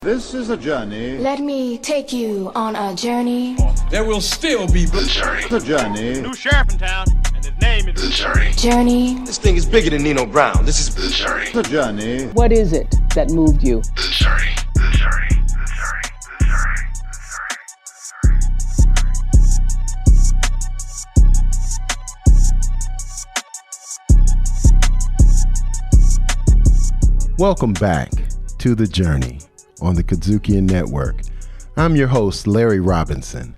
This is a journey. Let me take you on a journey. There will still be The journey. New sheriff in town, and his name is The Journey. Journey. This thing is bigger than Nino Brown. This is The Journey. The journey. What is it that moved you? The Journey. The Journey. The Journey. The Journey. Welcome back to The Journey on the KUDZUKIAN Network. I'm your host, Larry Robinson.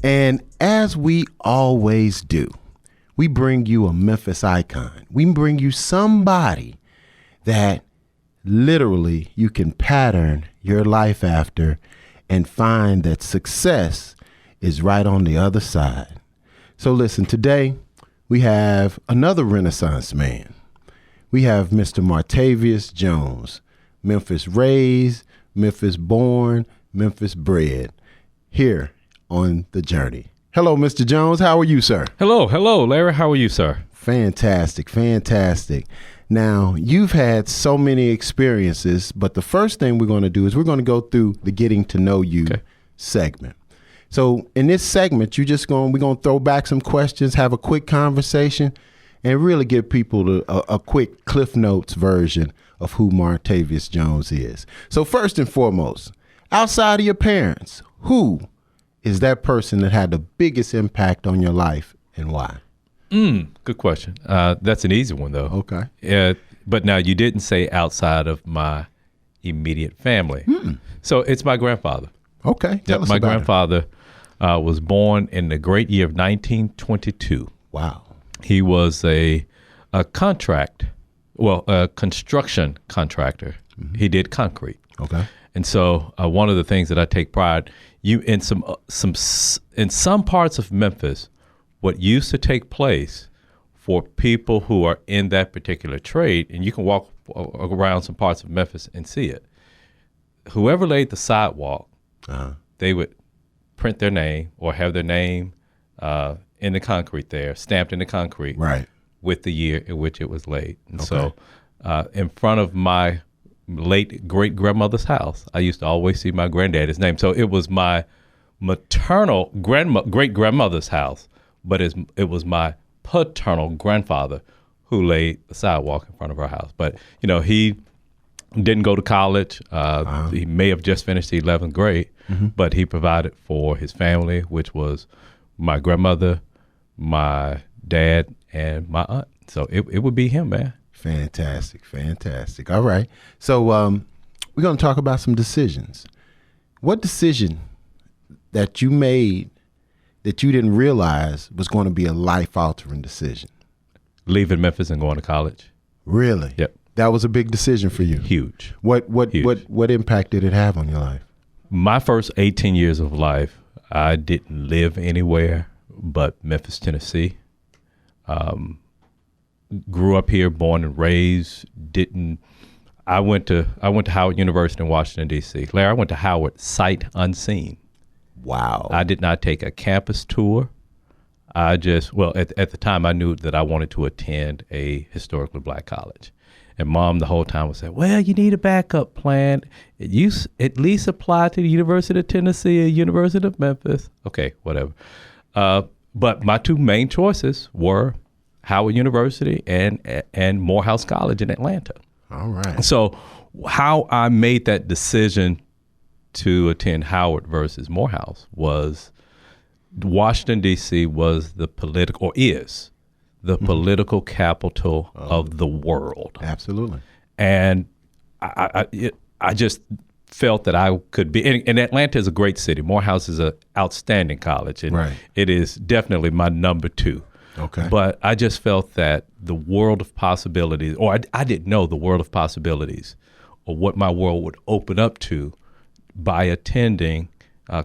And as we always do, we bring you a Memphis icon. We bring you somebody that literally you can pattern your life after and find that success is right on the other side. So listen, today we have another Renaissance man. We have Mr. Martavius Jones, Memphis raised, Memphis born, Memphis bred, here on The Journey. Hello, Mr. Jones. How are you, sir? Hello, Larry. How are you, sir? Fantastic. Now, you've had so many experiences, but the first thing we're going to do is we're going to go through the getting to know you segment. So in this segment, we're going to throw back some questions, have a quick conversation, and really give people a quick Cliff Notes version of who Martavius Jones is. So first and foremost, outside of your parents, who is that person that had the biggest impact on your life and why? Good question. That's an easy one, though. Okay. But now you didn't say outside of my immediate family. So it's my grandfather. Okay. Tell us my about grandfather was born in the great year of 1922. Wow. He was a construction contractor. Mm-hmm. He did concrete. Okay. And so one of the things that I take pride, in some parts of Memphis, what used to take place for people who are in that particular trade, and you can walk around some parts of Memphis and see it. Whoever laid the sidewalk, they would print their name or have their name in the concrete there, stamped in the concrete, right, with the year in which it was laid. And so in front of my late great-grandmother's house, I used to always see my granddaddy's name. So it was my maternal great-grandmother's house, but it was my paternal grandfather who laid the sidewalk in front of our house. But, he didn't go to college. He may have just finished the 11th grade, but he provided for his family, which was my grandmother, my dad, and my aunt. So it would be him, man. Fantastic. All right. So we're going to talk about some decisions. What decision that you made that you didn't realize was going to be a life-altering decision? Leaving Memphis and going to college. Really? Yep. That was a big decision for you. Huge. What impact did it have on your life? My first 18 years of life, I didn't live anywhere but Memphis, Tennessee. Grew up here, born and raised. I went to Howard University in Washington, D.C. Larry, I went to Howard sight unseen. Wow. I did not take a campus tour. At the time I knew that I wanted to attend a historically black college. And Mom the whole time would say, well, you need a backup plan. You at least apply to the University of Tennessee or University of Memphis. Okay, whatever. But my two main choices were Howard University and Morehouse College in Atlanta. All right. So how I made that decision to attend Howard versus Morehouse was Washington, D.C. was the political political capital of the world. Absolutely. And I just felt that I could be, and Atlanta is a great city. Morehouse is an outstanding college, and it is definitely my number two. Okay. But I just felt that the world of possibilities, or I didn't know the world of possibilities, or what my world would open up to by attending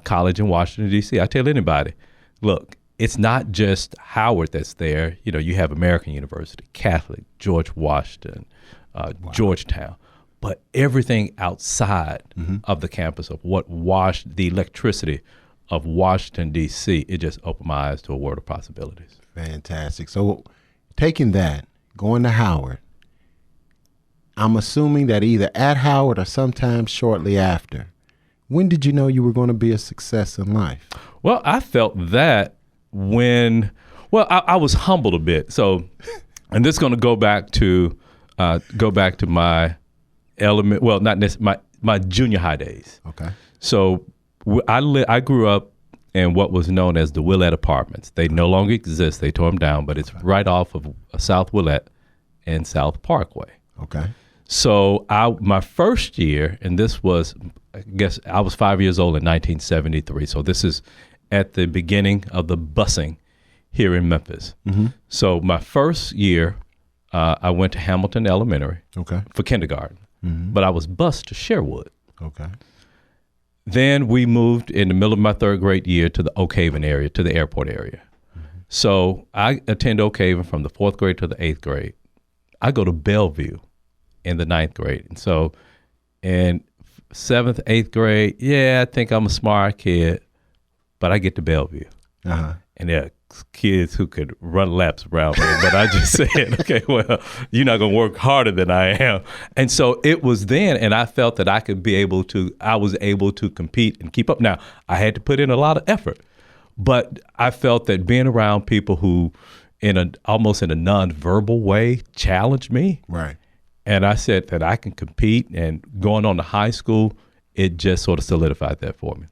college in Washington, D.C. I tell anybody, look, it's not just Howard that's there. You have American University, Catholic, George Washington, Georgetown, but everything outside of the campus of the electricity of Washington, D.C., it just opened my eyes to a world of possibilities. Fantastic. So taking that, going to Howard, I'm assuming that either at Howard or sometime shortly after, When did you know you were going to be a success in life? Well, I felt that I was humbled a bit. So, and this is going to go back to my my junior high days. Okay. So I grew up in what was known as the Willette Apartments. They no longer exist. They tore them down, but it's right off of South Willette and South Parkway. Okay. So my first year, and this was, I guess I was 5 years old in 1973. So this is at the beginning of the busing here in Memphis. Mm-hmm. So my first year, I went to Hamilton Elementary for kindergarten, but I was bused to Sherwood. Okay. Then we moved in the middle of my third grade year to the Oak Haven area, to the airport area. Mm-hmm. So I attend Oak Haven from the fourth grade to the eighth grade. I go to Bellevue in the ninth grade. And so in seventh, eighth grade, I think I'm a smart kid, but I get to Bellevue. Uh-huh. And there are kids who could run laps around me, but I just said, okay, well, you're not going to work harder than I am. And so it was then, and I felt that I was able to compete and keep up. Now, I had to put in a lot of effort, but I felt that being around people who almost in a nonverbal way challenged me. Right. And I said that I can compete, and going on to high school, it just sort of solidified that for me.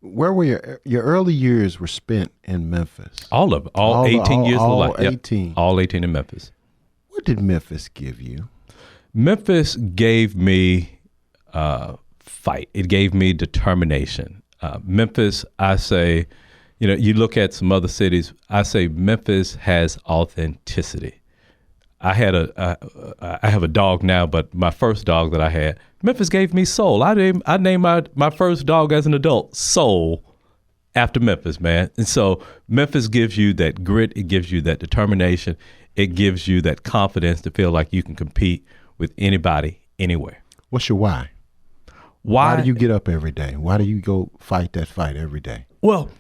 Where were your early years were spent in Memphis? All of it. All 18 years of life. 18. Yep. All 18 in Memphis. What did Memphis give you? Memphis gave me fight. It gave me determination. Memphis, I say, you look at some other cities, I say Memphis has authenticity. I have a dog now, but my first dog that I had, Memphis gave me soul. I named my first dog as an adult Soul after Memphis, man. And so Memphis gives you that grit. It gives you that determination. It gives you that confidence to feel like you can compete with anybody, anywhere. What's your why? Why do you get up every day? Why do you go fight that fight every day? Well,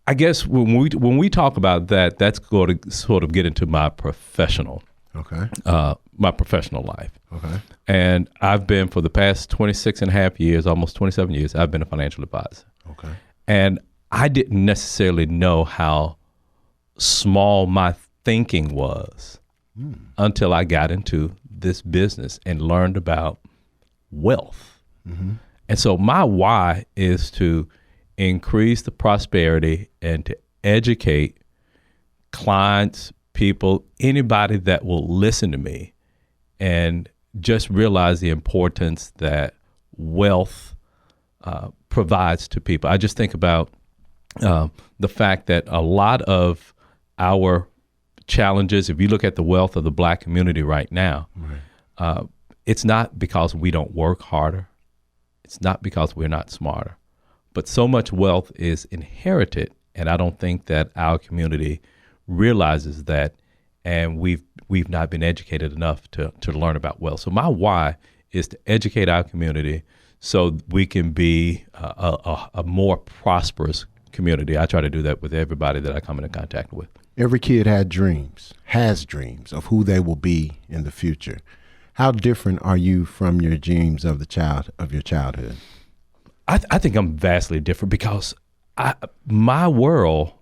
I guess when we talk about that, that's going to sort of get into my professional life. Okay. And I've been, for the past 26 and a half years, almost 27 years, I've been a financial advisor. Okay. And I didn't necessarily know how small my thinking was until I got into this business and learned about wealth. Mm-hmm. And so my why is to increase the prosperity and to educate clients, people, anybody that will listen to me, and just realize the importance that wealth provides to people. I just think about the fact that a lot of our challenges, if you look at the wealth of the Black community right now, it's not because we don't work harder. It's not because we're not smarter. But so much wealth is inherited, and I don't think that our community realizes that, and we've not been educated enough to learn about wealth. So my why is to educate our community so we can be a more prosperous community. I try to do that with everybody that I come into contact with. Every kid has dreams of who they will be in the future. How different are you from your dreams of your childhood? I think I'm vastly different because my world,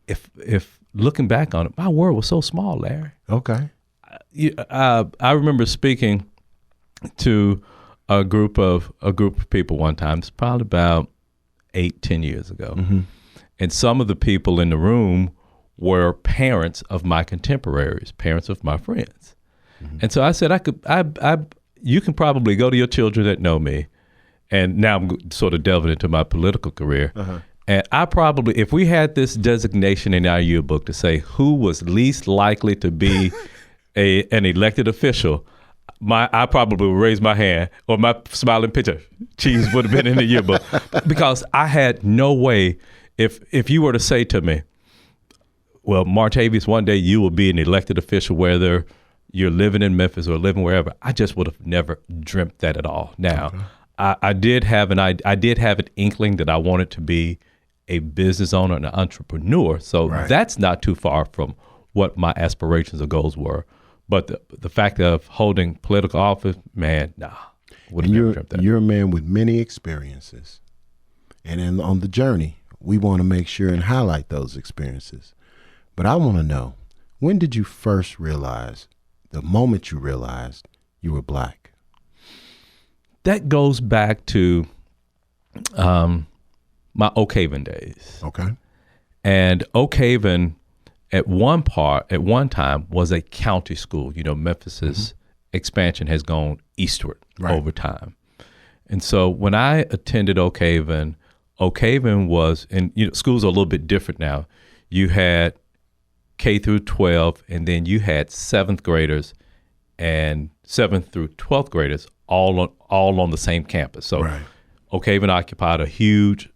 if looking back on it, my world was so small, Larry. Okay. I remember speaking to a group of people one time. It's probably about 8-10 years ago, and some of the people in the room were parents of my contemporaries, parents of my friends, and so I said, you can probably go to your children that know me. And now I'm sort of delving into my political career. And I probably, if we had this designation in our yearbook to say who was least likely to be an elected official, I probably would raise my hand, or my smiling picture, cheese would have been in the yearbook. Because I had no way, if you were to say to me, well, Martavius, one day you will be an elected official, whether you're living in Memphis or living wherever, I just would have never dreamt that at all. Now, I did have an inkling that I wanted to be a business owner and an entrepreneur. So that's not too far from what my aspirations or goals were. But the fact of holding political office, man, nah. Would And have never dreamt that. you're a man with many experiences. And on the journey, we want to make sure and highlight those experiences. But I want to know, when did you first realize, the moment you realized you were black? That goes back to my Oak Haven days. Okay. And Oak Haven at one time was a county school. You know, Memphis's expansion has gone eastward over time. And so when I attended Oak Haven was, and you know, schools are a little bit different now. You had K through 12, and then you had 7th graders and 7th through 12th graders all on the same campus. So Oak Haven occupied a huge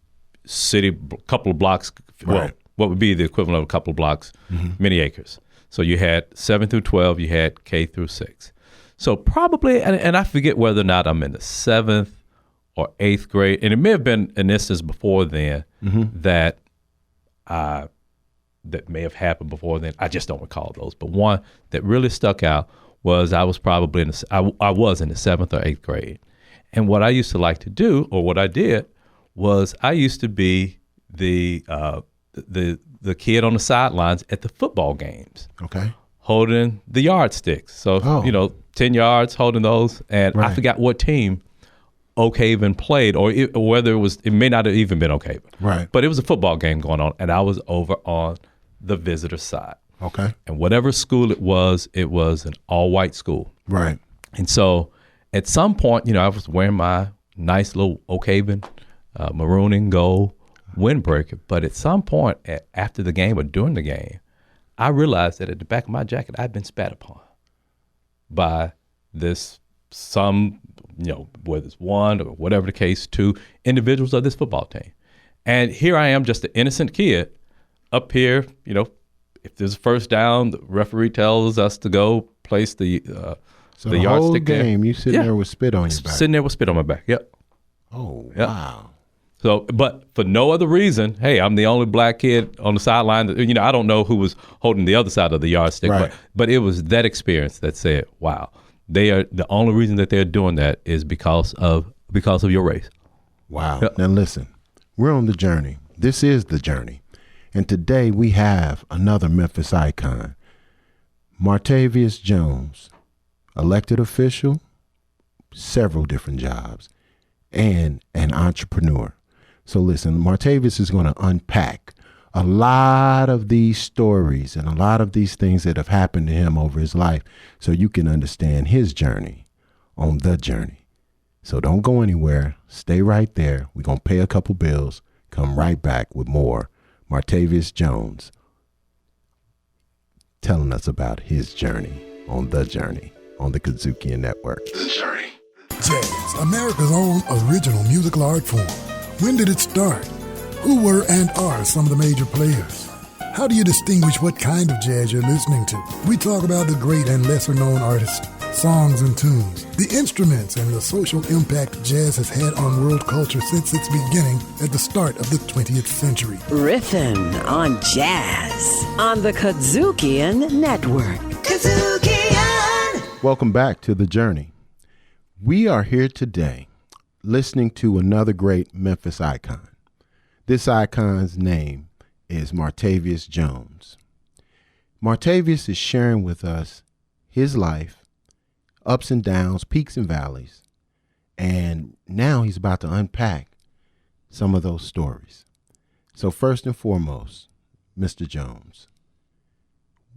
city, couple of blocks, well, what would be the equivalent of a couple of blocks, many acres. So you had 7 through 12, you had K through 6. So probably, and I forget whether or not I'm in the 7th or 8th grade, and it may have been an instance before then that may have happened before then. I just don't recall those. But one that really stuck out was I was probably in the 7th or 8th grade. And what I used to like to do, or what I did, was I used to be the kid on the sidelines at the football games. Okay. Holding the yardsticks. So, 10 yards, holding those. And I forgot what team Oak Haven played, or whether it may not have even been Oak Haven. Right. But it was a football game going on, and I was over on the visitor side. Okay. And whatever school it was an all-white school. Right. And so at some point, I was wearing my nice little Oak Haven maroon and gold windbreaker. But at some point after the game or during the game, I realized that at the back of my jacket, I'd been spat upon by whether it's one or whatever the case, 2 individuals of this football team. And here I am, just an innocent kid up here, if there's a first down, the referee tells us to go place the whole yardstick game, there. you sitting there with spit on your back. Sitting there with spit on my back, yep. Oh, Yep. wow. So, but for no other reason, hey, I'm the only black kid on the sideline. I don't know who was holding the other side of the yardstick, but it was that experience that said, wow, they are the only reason that they're doing that is because of your race. Wow. Yep. Now listen, we're on the journey. This is the journey. And today we have another Memphis icon, Martavius Jones, elected official, several different jobs, and an entrepreneur. So listen, Martavius is going to unpack a lot of these stories and a lot of these things that have happened to him over his life so you can understand his journey on the journey. So don't go anywhere. Stay right there. We're going to pay a couple bills, come right back with more. Martavius Jones telling us about his journey on the KUDZUKIAN Network. The journey. Jazz, America's own original musical art form. When did it start? Who were and are some of the major players? How do you distinguish what kind of jazz you're listening to? We talk about the great and lesser-known artists, songs and tunes, the instruments, and the social impact jazz has had on world culture since its beginning at the start of the 20th century. Riffin' on jazz on the KUDZUKIAN Network. KUDZUKIAN! Welcome back to The Journey. We are here today listening to another great Memphis icon. This icon's name is Martavius Jones. Martavius is sharing with us his life, ups and downs, peaks and valleys, and now he's about to unpack some of those stories. So first and foremost, Mr. Jones,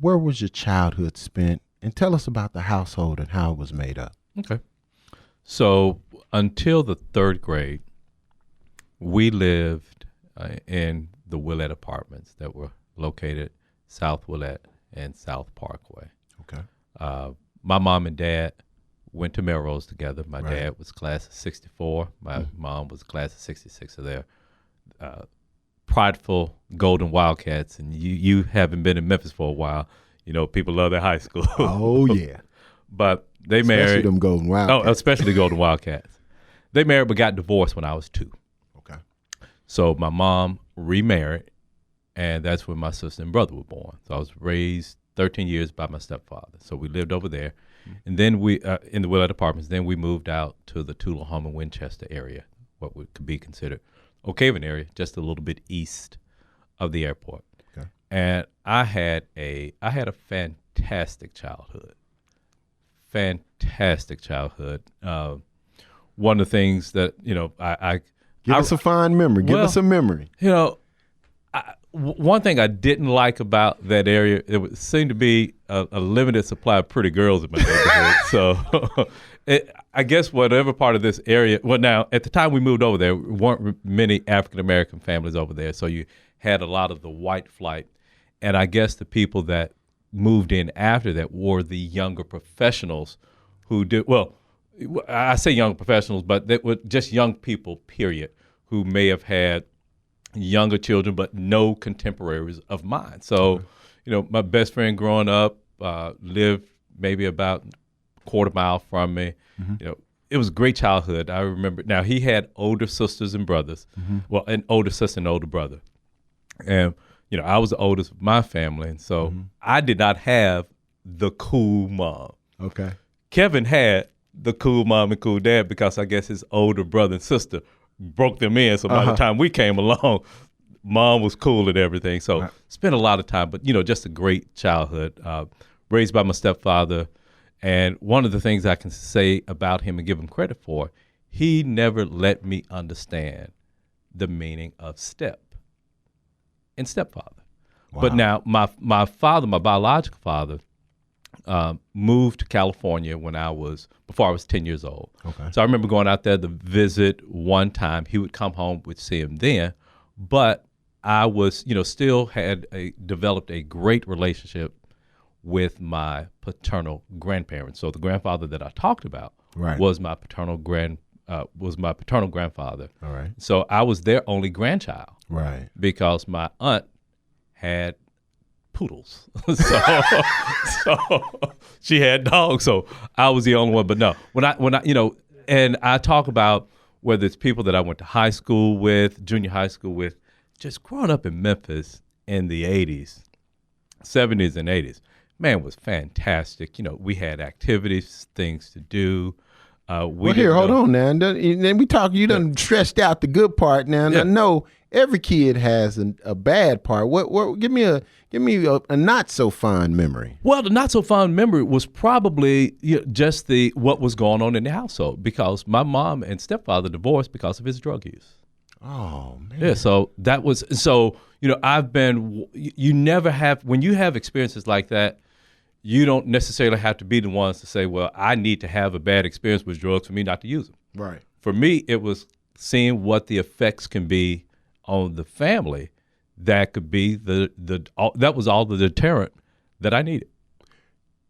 where was your childhood spent? And tell us about the household and how it was made up. Okay. So until the 3rd grade, we lived in the Willett apartments that were located South Willett and South Parkway. Okay. My mom and dad went to Melrose together. My dad was class of 64. My mom was class of 66. So they're prideful Golden Wildcats. And you haven't been in Memphis for a while. People love their high school. Oh, yeah. But they Especially married. them Golden Wildcats. Oh, especially the Golden Wildcats. They married but got divorced when I was 2. Okay. So my mom remarried, and that's when my sister and brother were born. So I was raised 13 years by my stepfather. So we lived over there. And then we, in the Willett Apartments, then we moved out to the Tullahoma, Winchester area, what could be considered Oakhaven area, just a little bit east of the airport. Okay. And I had a fantastic childhood. Fantastic childhood. One of the things that, I Give us a fond memory. Give us a memory. One thing I didn't like about that area, it seemed to be a limited supply of pretty girls in my neighborhood. So I guess whatever part of this area, well, now, at the time we moved over there, weren't many African-American families over there. So you had a lot of the white flight. And I guess the people that moved in after that were the younger professionals who did, well, I say young professionals, but they were just young people, period, who may have had younger children, but no contemporaries of mine. So, my best friend growing up lived maybe about a quarter mile from me. Mm-hmm. It was a great childhood. I remember. Now, he had older sisters and brothers. Mm-hmm. Well, an older sister and older brother. And, I was the oldest of my family. And so I did not have the cool mom. Okay. Kevin had the cool mom and cool dad because I guess his older brother and sister broke them in. So by the time we came along, mom was cool and everything. So spent a lot of time, but just a great childhood. Raised by my stepfather, and one of the things I can say about him and give him credit for, he never let me understand the meaning of step and stepfather. Wow. But now my father, my biological father, moved to California before I was 10 years old. Okay. So I remember going out there to visit one time. He would come home, we'd see him then, but I was, still developed a great relationship with my paternal grandparents. So the grandfather that I talked about was my paternal grandfather. All right. So I was their only grandchild. Right. Because my aunt had poodles. so she had dogs. So I was the only one. But no, when I and I talk about whether it's people that I went to high school with, junior high school with, just growing up in Memphis in the 80s, 70s and 80s, man, was fantastic. We had activities, things to do. Hold on now. And then we talk, you done stressed out the good part now. And I know every kid has a bad part. What give me a not so fond memory. Well, the not so fond memory was probably just what was going on in the household, because my mom and stepfather divorced because of his drug use. Oh man. Yeah, so that was I've been you never have, when you have experiences like that, you don't necessarily have to be the ones to say, well, I need to have a bad experience with drugs for me not to use them. Right. For me, it was seeing what the effects can be on the family. That could be that was all the deterrent that I needed.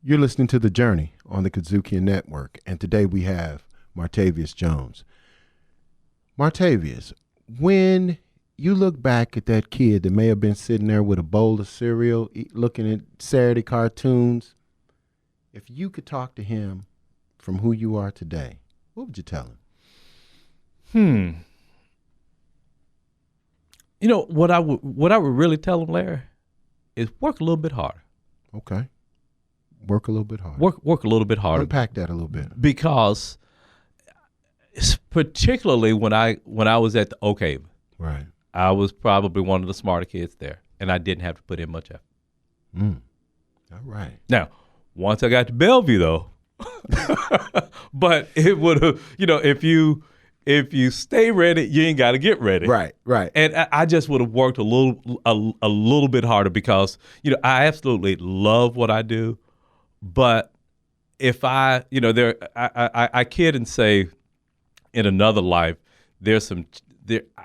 You're listening to The Journey on the KUDZUKIAN Network, and today we have Martavius Jones. Martavius, when you look back at that kid that may have been sitting there with a bowl of cereal, looking at Saturday cartoons, if you could talk to him from who you are today, what would you tell him? What I would really tell him, Larry, is work a little bit harder. Okay. Work a little bit harder. Work a little bit harder. Unpack that a little bit. Because particularly when I was at the Oakhaven, right, I was probably one of the smarter kids there, and I didn't have to put in much effort. All right. Now, once I got to Bellevue, though, but it would have, if you stay ready, you ain't got to get ready. Right. And I just would have worked a little bit harder because, I absolutely love what I do, but if I kid and say in another life,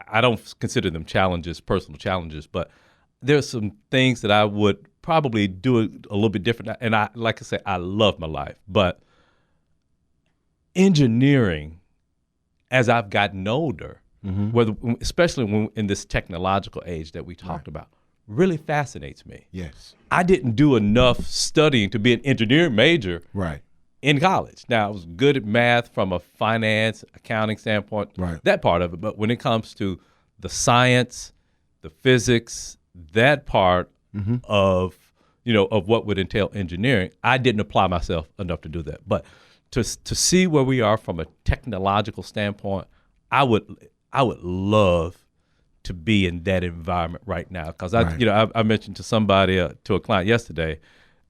I don't consider them challenges, personal challenges, but there's some things that I would probably do a little bit different. And like I say, I love my life, but engineering, as I've gotten older, especially when in this technological age that we talked about, really fascinates me. Yes. I didn't do enough studying to be an engineering major in college. Now, I was good at math from a finance, accounting standpoint, that part of it. But when it comes to the science, the physics, that part of of what would entail engineering, I didn't apply myself enough to do that. But to see where we are from a technological standpoint, I would love to be in that environment right now. Because I mentioned to somebody, to a client yesterday,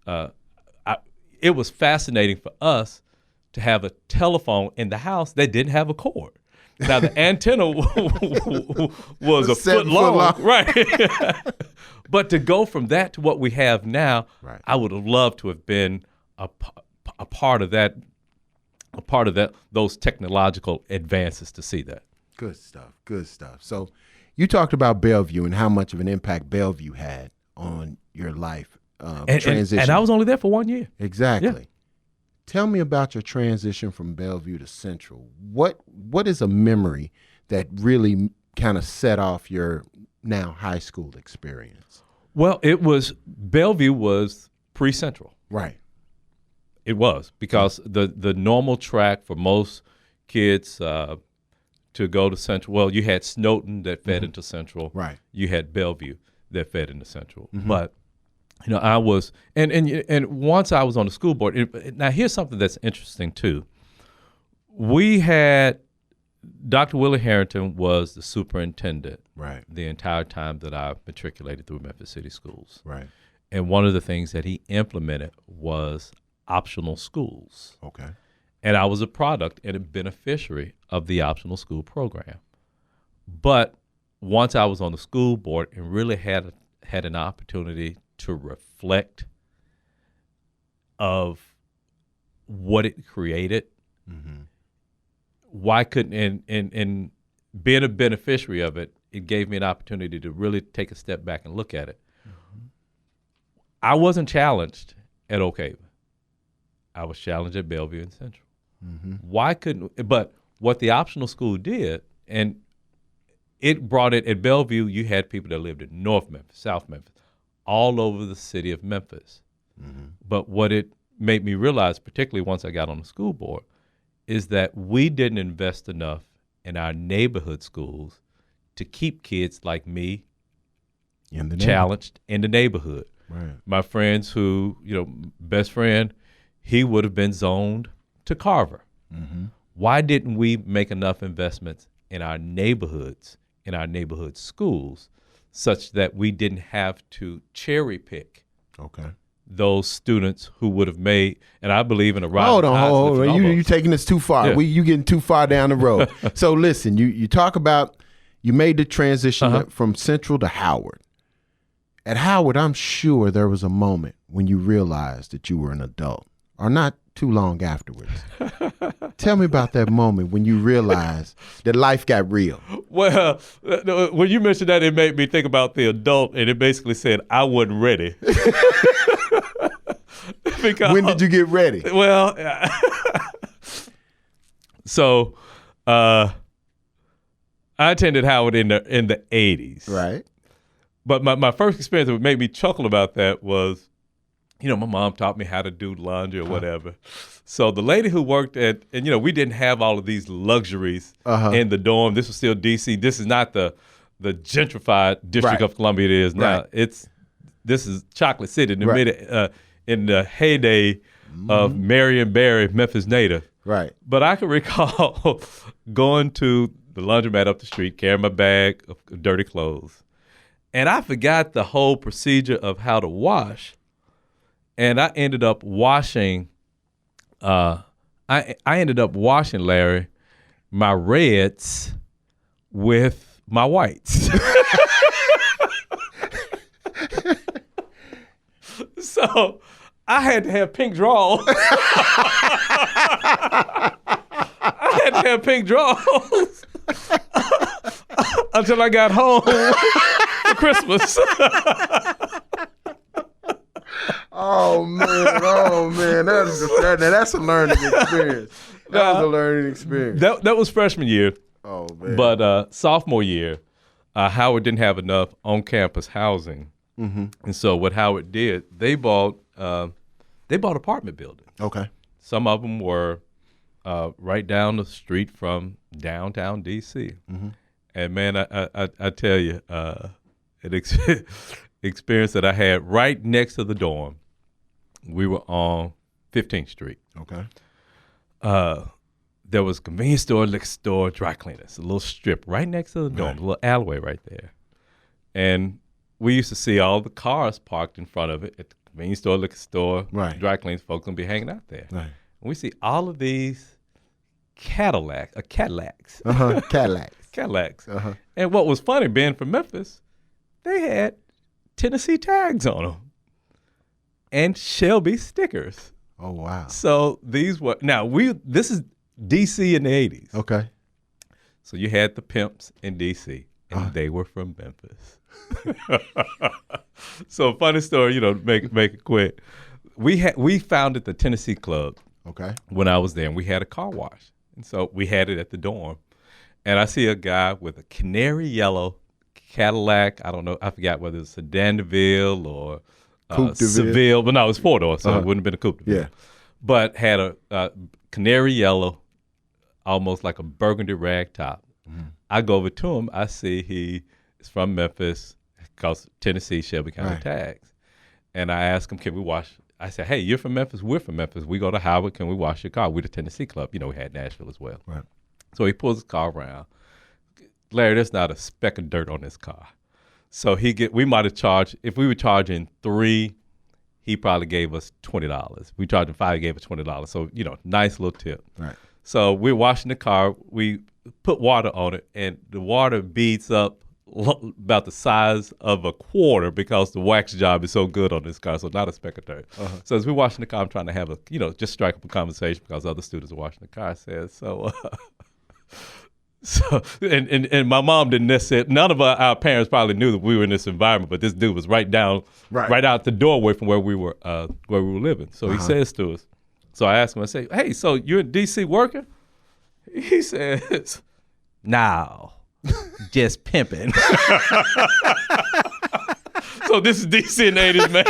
it was fascinating for us to have a telephone in the house that didn't have a cord. Now the antenna was a foot long, right? But to go from that to what we have now, I would have loved to have been a part of that, those technological advances to see that. Good stuff. So you talked about Bellevue and how much of an impact Bellevue had on your life transition. And I was only there for 1 year. Exactly. Yeah. Tell me about your transition from Bellevue to Central. What is a memory that really kind of set off your now high school experience? Well, Bellevue was pre-Central. Right. It was, because the normal track for most kids to go to Central, well, you had Snowden that fed into Central. Right. You had Bellevue that fed into Central. But I was, and once I was on the school board. Now here's something that's interesting too. We had Dr. Willie Harrington was the superintendent, right, the entire time that I matriculated through Memphis City Schools, right. And one of the things that he implemented was optional schools. Okay. And I was a product and a beneficiary of the optional school program. But once I was on the school board and really had an opportunity to reflect of what it created, why couldn't, and being a beneficiary of it, it gave me an opportunity to really take a step back and look at it. I wasn't challenged at Oak Haven. I was challenged at Bellevue and Central. Why couldn't, but what the optional school did, and it brought it, at Bellevue, you had people that lived in North Memphis, South Memphis, all over the city of Memphis. But what it made me realize, particularly once I got on the school board, is that we didn't invest enough in our neighborhood schools to keep kids like me challenged in the neighborhood. Right. My friends who, best friend, he would have been zoned to Carver. Why didn't we make enough investments in our neighborhoods, in our neighborhood schools, such that we didn't have to cherry pick those students who would have made, and I believe in a rise. Hold on. You taking this too far. Yeah. You getting too far down the road. So listen, you talk about, you made the transition from Central to Howard. At Howard, I'm sure there was a moment when you realized that you were an adult, or not too long afterwards. Tell me about that moment when you realized that life got real. Well, when you mentioned that, it made me think about the adult, and it basically said I wasn't ready. Because, when did you get ready? Well, so I attended Howard in the 80s. Right. But my first experience that made me chuckle about that was, my mom taught me how to do laundry or whatever. So the lady who worked at, and we didn't have all of these luxuries in the dorm. This was still D.C. This is not the gentrified District of Columbia it is now. This is Chocolate City in the in the heyday of Marion Barry, Memphis native. Right. But I can recall going to the laundromat up the street, carrying my bag of dirty clothes. And I forgot the whole procedure of how to wash. And I ended up washing, I ended up washing, Larry, my reds with my whites. So I had to have pink drawers. I had to have pink drawers until I got home for Christmas. Oh man, that's a learning experience. That was a learning experience. That was freshman year. Oh man. But sophomore year, Howard didn't have enough on-campus housing, and so what Howard did, they bought apartment buildings. Okay. Some of them were right down the street from downtown D.C. And man, I tell you, experience that I had right next to the dorm. We were on 15th Street. Okay. There was a convenience store, liquor store, dry cleaners, a little strip right next to the dorm, a little alleyway right there. And we used to see all the cars parked in front of it at the convenience store, liquor store, dry cleaners. Folks gonna be hanging out there. Right. And we see all of these Cadillacs. Cadillacs. Cadillacs. And what was funny, being from Memphis, they had Tennessee tags on them and Shelby stickers. Oh, wow. So these were, this is D.C. in the 80s. Okay. So you had the pimps in D.C. and they were from Memphis. So funny story, make it quick. We founded the Tennessee Club. Okay. When I was there, and we had a car wash. And so we had it at the dorm. And I see a guy with a canary yellow Cadillac. I don't know. I forgot whether it's Sedan DeVille or Seville. But no, it was four-door, so it wouldn't have been a Coupe DeVille. Yeah. But had a canary yellow, almost like a burgundy rag top. Mm-hmm. I go over to him. I see he is from Memphis, because Tennessee, Shelby County tags. And I ask him, can we wash? I said, hey, you're from Memphis. We're from Memphis. We go to Howard. Can we wash your car? We're the Tennessee Club. We had Nashville as well. Right. So he pulls his car around. Larry, there's not a speck of dirt on this car. So we might have charged, if we were charging $3, he probably gave us $20. We charged him $5, he gave us $20. So, nice little tip. Right. So we're washing the car. We put water on it, and the water beads up about the size of a quarter because the wax job is so good on this car, so not a speck of dirt. So as we're washing the car, I'm trying to have just strike up a conversation because other students are washing the car. I said, and my mom didn't necessarily, none of our parents probably knew that we were in this environment, but this dude was right out the doorway from where we were living. So he says to us, so I asked him, I say, hey, so you're in D.C. working? He says, no. Just pimping. So this is D.C. in the 80s, man.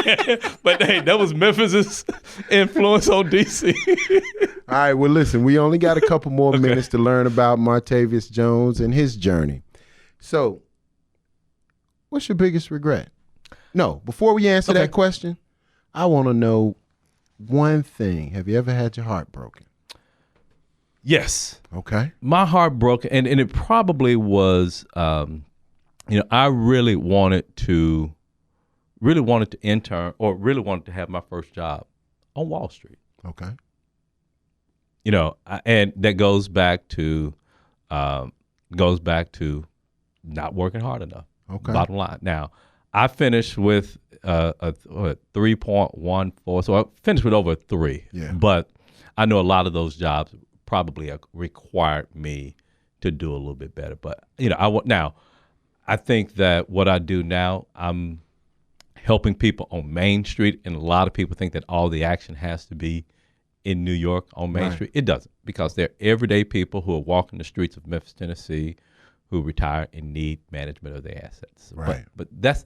But hey, that was Memphis's influence on D.C. All right, well, listen, we only got a couple more minutes to learn about Martavius Jones and his journey. So what's your biggest regret? No, before we answer that question, I want to know one thing. Have you ever had your heart broken? Yes. Okay. My heart broke, and it probably was, I really wanted to intern, or really wanted to have my first job on Wall Street. Okay. And that goes back to not working hard enough. Okay. Bottom line. Now, I finished with a 3.14, so I finished with over a 3. Yeah. But I know a lot of those jobs probably required me to do a little bit better. But I think that what I do now, I'm helping people on Main Street, and a lot of people think that all the action has to be in New York on Main Street. It doesn't, because they're everyday people who are walking the streets of Memphis, Tennessee, who retire and need management of their assets. Right. But that's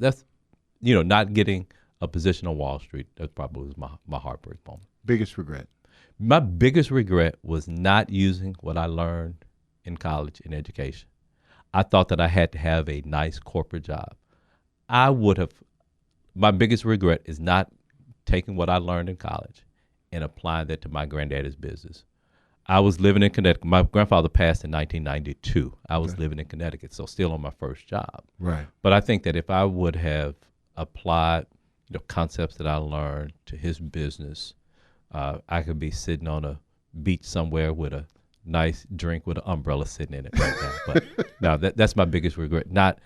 not getting a position on Wall Street. That probably was my heartbreak moment. Biggest regret? My biggest regret was not using what I learned in college in education. I thought that I had to have a nice corporate job. My biggest regret is not taking what I learned in college and applying that to my granddaddy's business. I was living in Connecticut. My grandfather passed in 1992. I was living in Connecticut, so still on my first job. Right. But I think that if I would have applied the concepts that I learned to his business, I could be sitting on a beach somewhere with a nice drink with an umbrella sitting in it right now. But no, that's my biggest regret, not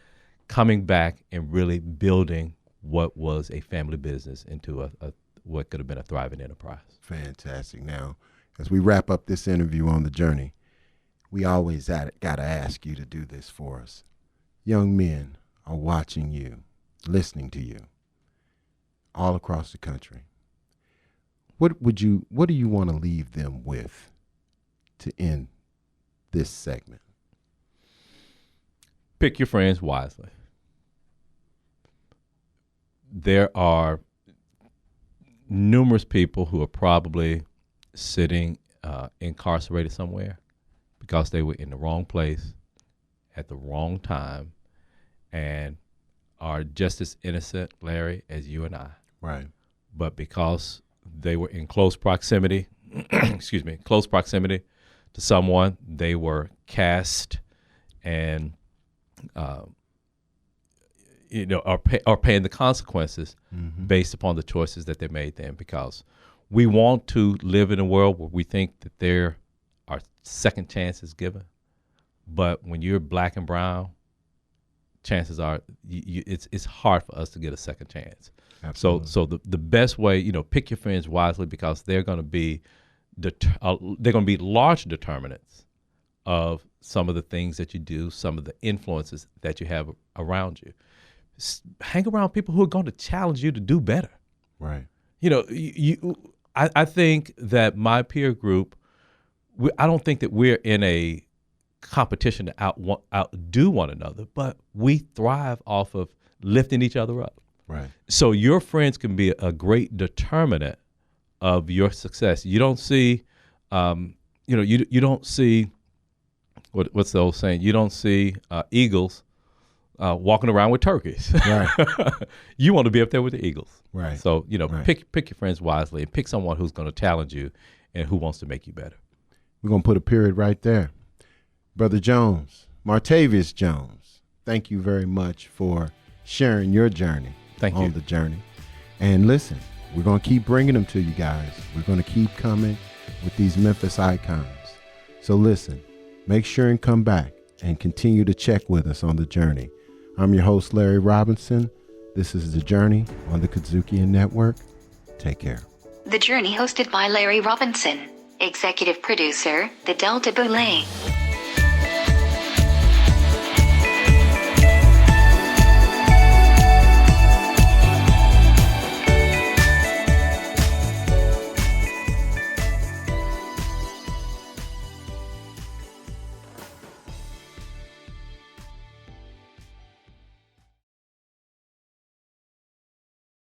coming back and really building what was a family business into a what could have been a thriving enterprise. Fantastic. Now, as we wrap up this interview on the journey, we always got to ask you to do this for us. Young men are watching you, listening to you, all across the country. What do you want to leave them with to end this segment? Pick your friends wisely. There are numerous people who are probably sitting incarcerated somewhere because they were in the wrong place at the wrong time, and are just as innocent, Larry, as you and I. Right. But because they were in close proximity, close proximity to someone, they were cast and, are paying the consequences based upon the choices that they made then. Because we want to live in a world where we think that there are second chances given. But when you're black and brown, chances are it's hard for us to get a second chance. Absolutely. So the best way, pick your friends wisely, because they're going to be large determinants of some of the things that you do, some of the influences that you have around you. Hang around people who are going to challenge you to do better. Right. I think that my peer group, I don't think that we're in a competition to outdo one another, but we thrive off of lifting each other up. Right. So your friends can be a great determinant of your success. You don't see, you don't see, what's the old saying? You don't see eagles walking around with turkeys. Right. You want to be up there with the eagles. Right. So, Right. pick your friends wisely and pick someone who's going to challenge you and who wants to make you better. We're going to put a period right there. Brother Jones, Martavius Jones, thank you very much for sharing your journey on the journey. And listen, we're going to keep bringing them to you guys. We're going to keep coming with these Memphis icons. So listen, make sure and come back and continue to check with us on the journey. I'm your host, Larry Robinson. This is The Journey on the KUDZUKIAN Network. Take care. The Journey, hosted by Larry Robinson. Executive producer, the Delta Boulay.